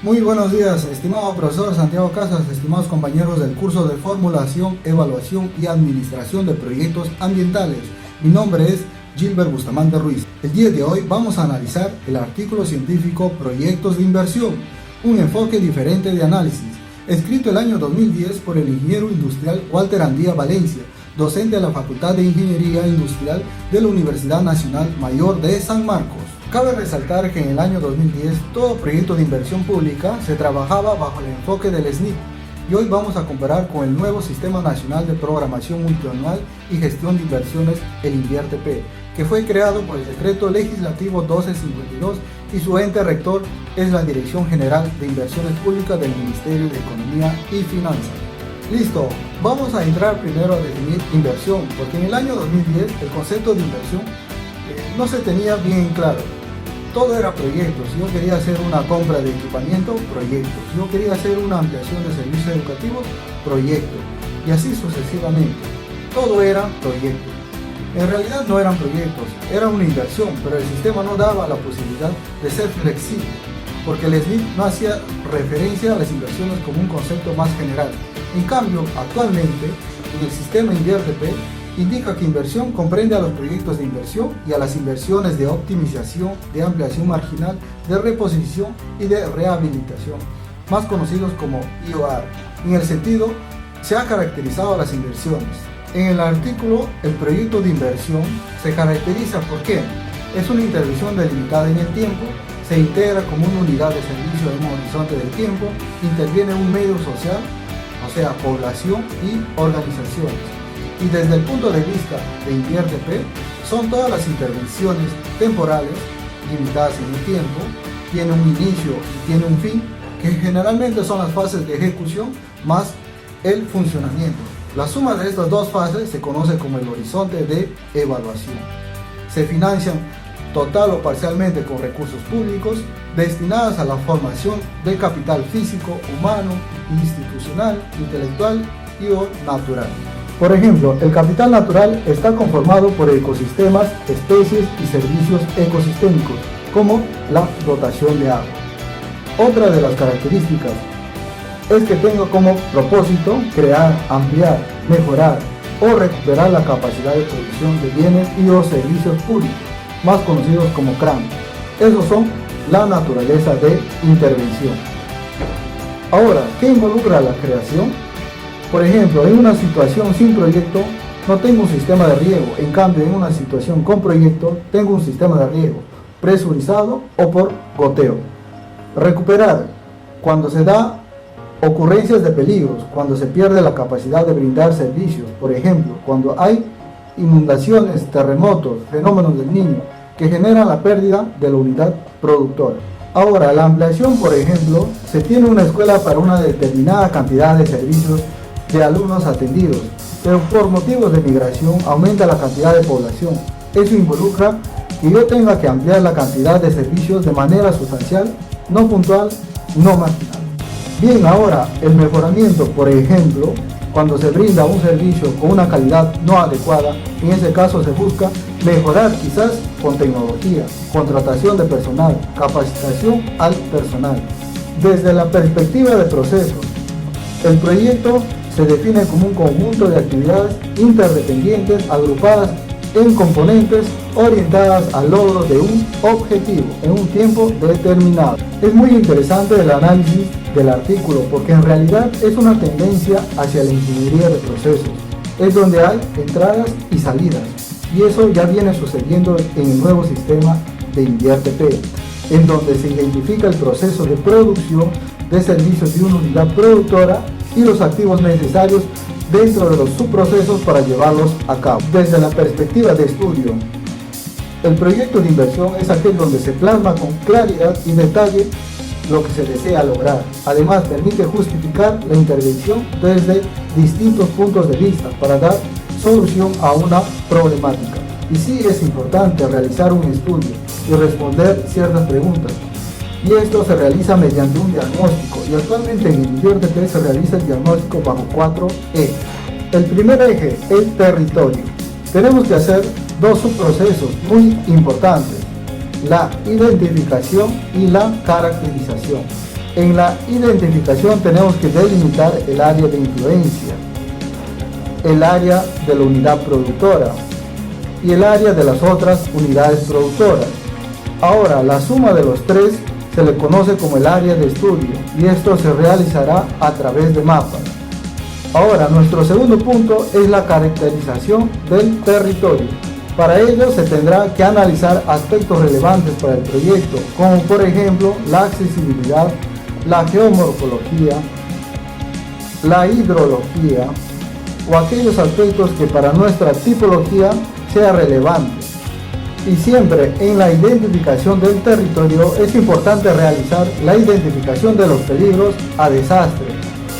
Muy buenos días, estimado profesor Santiago Casas, estimados compañeros del curso de Formulación, Evaluación y Administración de Proyectos Ambientales. Mi nombre es Gilbert Bustamante Ruiz. El día de hoy vamos a analizar el artículo científico Proyectos de Inversión, un enfoque diferente de análisis, escrito el año 2010 por el ingeniero industrial Walter Andía Valencia, docente de la Facultad de Ingeniería Industrial de la Universidad Nacional Mayor de San Marcos. Cabe resaltar que en el año 2010 todo proyecto de inversión pública se trabajaba bajo el enfoque del SNIP y hoy vamos a comparar con el nuevo Sistema Nacional de Programación Multianual y Gestión de Inversiones, el INVIERTE-P, que fue creado por el Decreto Legislativo 1252 y su ente rector es la Dirección General de Inversiones Públicas del Ministerio de Economía y Finanzas. Listo, vamos a entrar primero a definir inversión, porque en el año 2010 el concepto de inversión no se tenía bien claro. Todo era proyectos. Si yo quería hacer una compra de equipamiento, proyectos. Si yo quería hacer una ampliación de servicios educativos, proyectos. Y así sucesivamente. Todo era proyectos. En realidad no eran proyectos, era una inversión, pero el sistema no daba la posibilidad de ser flexible, porque el SNIP no hacía referencia a las inversiones como un concepto más general. En cambio, actualmente, en el sistema INVIERTE-P, indica que inversión comprende a los proyectos de inversión y a las inversiones de optimización, de ampliación marginal, de reposición y de rehabilitación, más conocidos como IOR. En el sentido, se ha caracterizado a las inversiones. En el artículo, el proyecto de inversión se caracteriza por qué es una intervención delimitada en el tiempo, se integra como una unidad de servicio en un horizonte del tiempo, interviene un medio social, o sea, población y organizaciones. Y desde el punto de vista de INVIERTE-P, son todas las intervenciones temporales, limitadas en el tiempo, tiene un inicio y tiene un fin, que generalmente son las fases de ejecución más el funcionamiento. La suma de estas dos fases se conoce como el horizonte de evaluación. Se financian total o parcialmente con recursos públicos destinados a la formación de capital físico, humano, institucional, intelectual y o natural. Por ejemplo, el capital natural está conformado por ecosistemas, especies y servicios ecosistémicos, como la dotación de agua. Otra de las características es que tenga como propósito crear, ampliar, mejorar o recuperar la capacidad de producción de bienes y o servicios públicos, más conocidos como CRAM. Esos son la naturaleza de intervención. Ahora, ¿qué involucra la creación? Por ejemplo, en una situación sin proyecto no tengo un sistema de riego, en cambio en una situación con proyecto tengo un sistema de riego presurizado o por goteo. Recuperar, cuando se da ocurrencias de peligros, cuando se pierde la capacidad de brindar servicios, por ejemplo, cuando hay inundaciones, terremotos, fenómenos del Niño, que generan la pérdida de la unidad productora. Ahora, la ampliación, por ejemplo, se tiene una escuela para una determinada cantidad de servicios de alumnos atendidos, pero por motivos de migración aumenta la cantidad de población. Eso involucra que yo tenga que ampliar la cantidad de servicios de manera sustancial, no puntual, no marginal. Bien, ahora el mejoramiento, por ejemplo, cuando se brinda un servicio con una calidad no adecuada, en ese caso se busca mejorar quizás con tecnología, contratación de personal, capacitación al personal. Desde la perspectiva de procesos, el proyecto se define como un conjunto de actividades interdependientes agrupadas en componentes orientadas al logro de un objetivo en un tiempo determinado. Es muy interesante el análisis del artículo porque en realidad es una tendencia hacia la ingeniería de procesos. Es donde hay entradas y salidas y eso ya viene sucediendo en el nuevo sistema de INVIERTE-P, en donde se identifica el proceso de producción de servicios de una unidad productora y los activos necesarios dentro de los subprocesos para llevarlos a cabo. Desde la perspectiva de estudio, el proyecto de inversión es aquel donde se plasma con claridad y detalle lo que se desea lograr. Además, permite justificar la intervención desde distintos puntos de vista para dar solución a una problemática. Y sí es importante realizar un estudio y responder ciertas preguntas. Y esto se realiza mediante un diagnóstico y actualmente en el INVIERTE-P se realiza el diagnóstico bajo 4 ejes. El primer eje, el territorio. Tenemos que hacer dos subprocesos muy importantes: la identificación y la caracterización. En la identificación tenemos que delimitar el área de influencia, el área de la unidad productora y el área de las otras unidades productoras. Ahora, la suma de los tres se le conoce como el área de estudio y esto se realizará a través de mapas. Ahora, nuestro segundo punto es la caracterización del territorio. Para ello se tendrá que analizar aspectos relevantes para el proyecto, como por ejemplo la accesibilidad, la geomorfología, la hidrología o aquellos aspectos que para nuestra tipología sea relevante. Y siempre en la identificación del territorio es importante realizar la identificación de los peligros a desastre,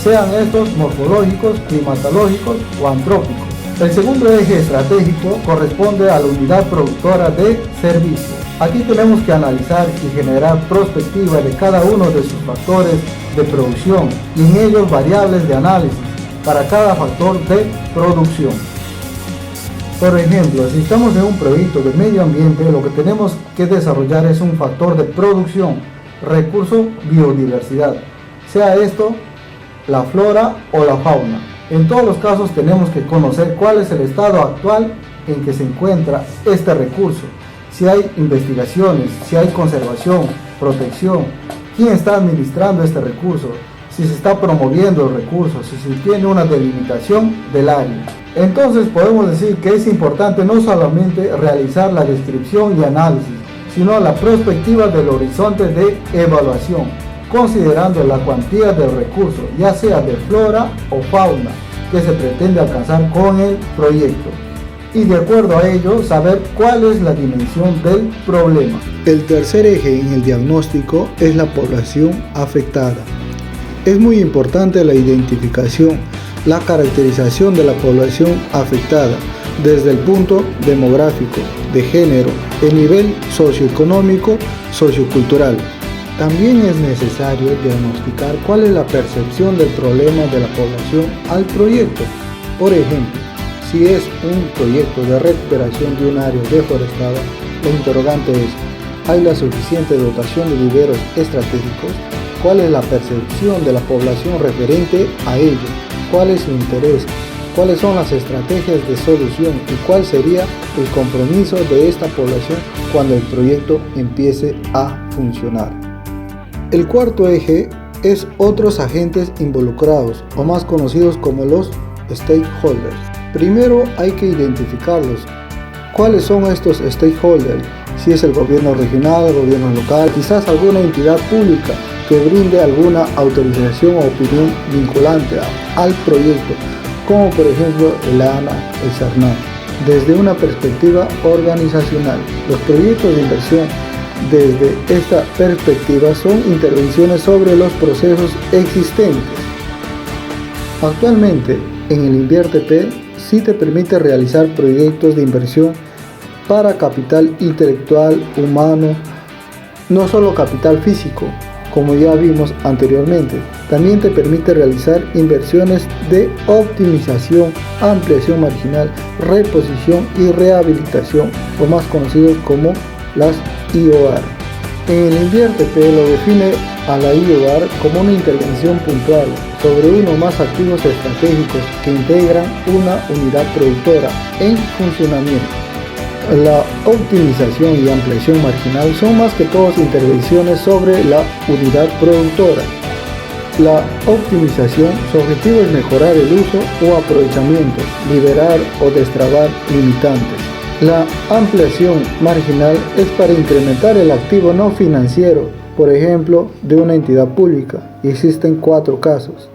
sean estos morfológicos, climatológicos o antrópicos. El segundo eje estratégico corresponde a la unidad productora de servicios. Aquí tenemos que analizar y generar perspectiva de cada uno de sus factores de producción y en ellos variables de análisis para cada factor de producción. Por ejemplo, si estamos en un proyecto de medio ambiente, lo que tenemos que desarrollar es un factor de producción, recurso, biodiversidad, sea esto la flora o la fauna. En todos los casos tenemos que conocer cuál es el estado actual en que se encuentra este recurso, si hay investigaciones, si hay conservación, protección, quién está administrando este recurso, si se está promoviendo el recurso, si se tiene una delimitación del área. Entonces podemos decir que es importante no solamente realizar la descripción y análisis, sino la perspectiva del horizonte de evaluación, considerando la cuantía del recurso, ya sea de flora o fauna, que se pretende alcanzar con el proyecto. Y de acuerdo a ello, saber cuál es la dimensión del problema. El tercer eje en el diagnóstico es la población afectada. Es muy importante la identificación, la caracterización de la población afectada desde el punto demográfico, de género, el nivel socioeconómico, sociocultural. También es necesario diagnosticar cuál es la percepción del problema de la población al proyecto. Por ejemplo, si es un proyecto de recuperación de un área deforestada, la interrogante es: ¿hay la suficiente dotación de viveros estratégicos? ¿Cuál es la percepción de la población referente a ello? ¿Cuál es su interés? ¿Cuáles son las estrategias de solución? ¿Y cuál sería el compromiso de esta población cuando el proyecto empiece a funcionar? El cuarto eje es otros agentes involucrados, o más conocidos como los stakeholders. Primero hay que identificarlos. ¿Cuáles son estos stakeholders? Si es el gobierno regional, el gobierno local, quizás alguna entidad pública que brinde alguna autorización o opinión vinculante al proyecto, como por ejemplo el ANA, el CERNAC. Desde una perspectiva organizacional, los proyectos de inversión desde esta perspectiva son intervenciones sobre los procesos existentes. Actualmente, en el InvierteP sí te permite realizar proyectos de inversión para capital intelectual, humano, no solo capital físico, como ya vimos anteriormente. También te permite realizar inversiones de optimización, ampliación marginal, reposición y rehabilitación, o más conocidos como las IOR. En el InvierteP lo define a la IOR como una intervención puntual sobre uno o más activos estratégicos que integran una unidad productora en funcionamiento. La optimización y ampliación marginal son más que todo intervenciones sobre la unidad productora. La optimización, su objetivo es mejorar el uso o aprovechamiento, liberar o destrabar limitantes. La ampliación marginal es para incrementar el activo no financiero, por ejemplo, de una entidad pública. Existen 4 casos.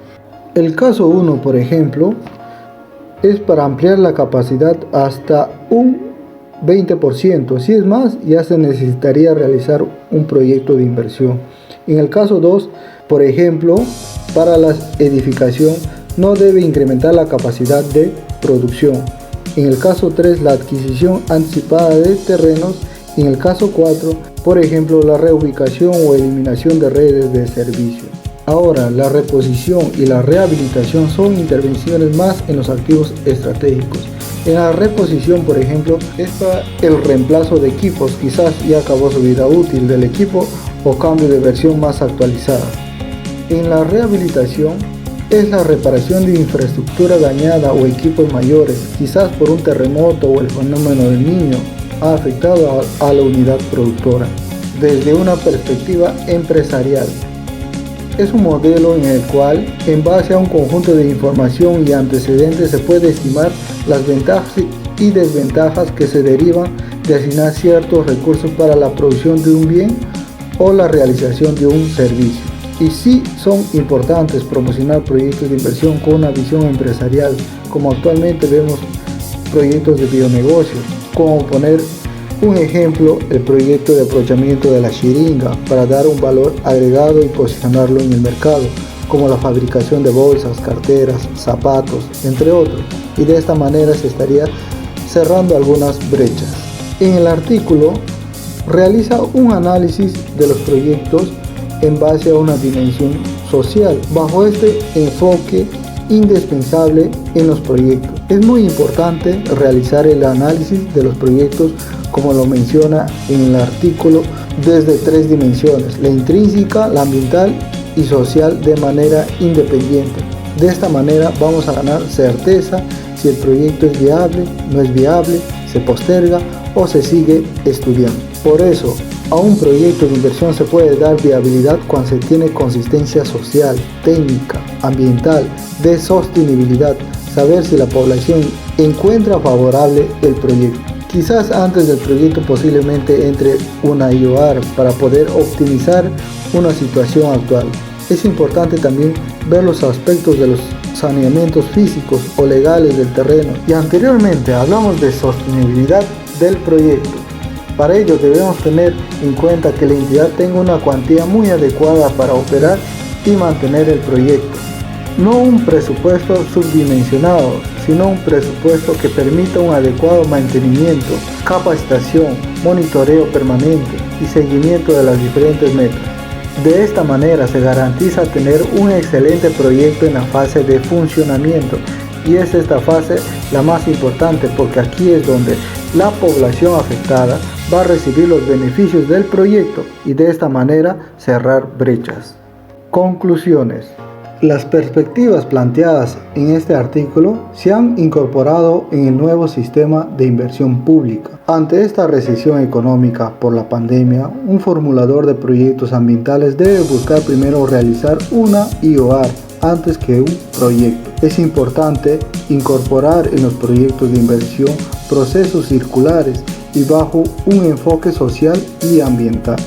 El caso 1, por ejemplo, es para ampliar la capacidad hasta un 20%. Si es más, ya se necesitaría realizar un proyecto de inversión. En el caso 2, por ejemplo, para la edificación no debe incrementar la capacidad de producción. En el caso 3, la adquisición anticipada de terrenos. En el caso 4, por ejemplo, la reubicación o eliminación de redes de servicio. Ahora, la reposición y la rehabilitación son intervenciones más en los activos estratégicos. En la reposición, por ejemplo, es para el reemplazo de equipos, quizás ya acabó su vida útil del equipo o cambio de versión más actualizada. En la rehabilitación es la reparación de infraestructura dañada o equipos mayores, quizás por un terremoto o el fenómeno del Niño ha afectado a la unidad productora. Desde una perspectiva empresarial, es un modelo en el cual, en base a un conjunto de información y antecedentes, se puede estimar las ventajas y desventajas que se derivan de asignar ciertos recursos para la producción de un bien o la realización de un servicio. Y sí son importantes promocionar proyectos de inversión con una visión empresarial, como actualmente vemos proyectos de bionegocios, como poner un ejemplo, el proyecto de aprovechamiento de la Xiringa para dar un valor agregado y posicionarlo en el mercado, como la fabricación de bolsas, carteras, zapatos, entre otros, y de esta manera se estaría cerrando algunas brechas. En el artículo realiza un análisis de los proyectos en base a una dimensión social. Bajo este enfoque indispensable en los proyectos, es muy importante realizar el análisis de los proyectos, como lo menciona en el artículo, desde 3 dimensiones: la intrínseca, la ambiental y social, de manera independiente. De esta manera vamos a ganar certeza si el proyecto es viable, no es viable, se posterga o se sigue estudiando. Por eso, a un proyecto de inversión se puede dar viabilidad cuando se tiene consistencia social, técnica, ambiental, de sostenibilidad, saber si la población encuentra favorable el proyecto. Quizás antes del proyecto posiblemente entre una IOR para poder optimizar una situación actual. Es importante también ver los aspectos de los saneamientos físicos o legales del terreno. Y anteriormente hablamos de sostenibilidad del proyecto. Para ello debemos tener en cuenta que la entidad tenga una cuantía muy adecuada para operar y mantener el proyecto. No un presupuesto subdimensionado, sino un presupuesto que permita un adecuado mantenimiento, capacitación, monitoreo permanente y seguimiento de las diferentes metas. De esta manera se garantiza tener un excelente proyecto en la fase de funcionamiento, y es esta fase la más importante, porque aquí es donde la población afectada va a recibir los beneficios del proyecto y de esta manera cerrar brechas. Conclusiones. Las perspectivas planteadas en este artículo se han incorporado en el nuevo sistema de inversión pública. Ante esta recesión económica por la pandemia, un formulador de proyectos ambientales debe buscar primero realizar una IOR antes que un proyecto. Es importante incorporar en los proyectos de inversión procesos circulares y bajo un enfoque social y ambiental.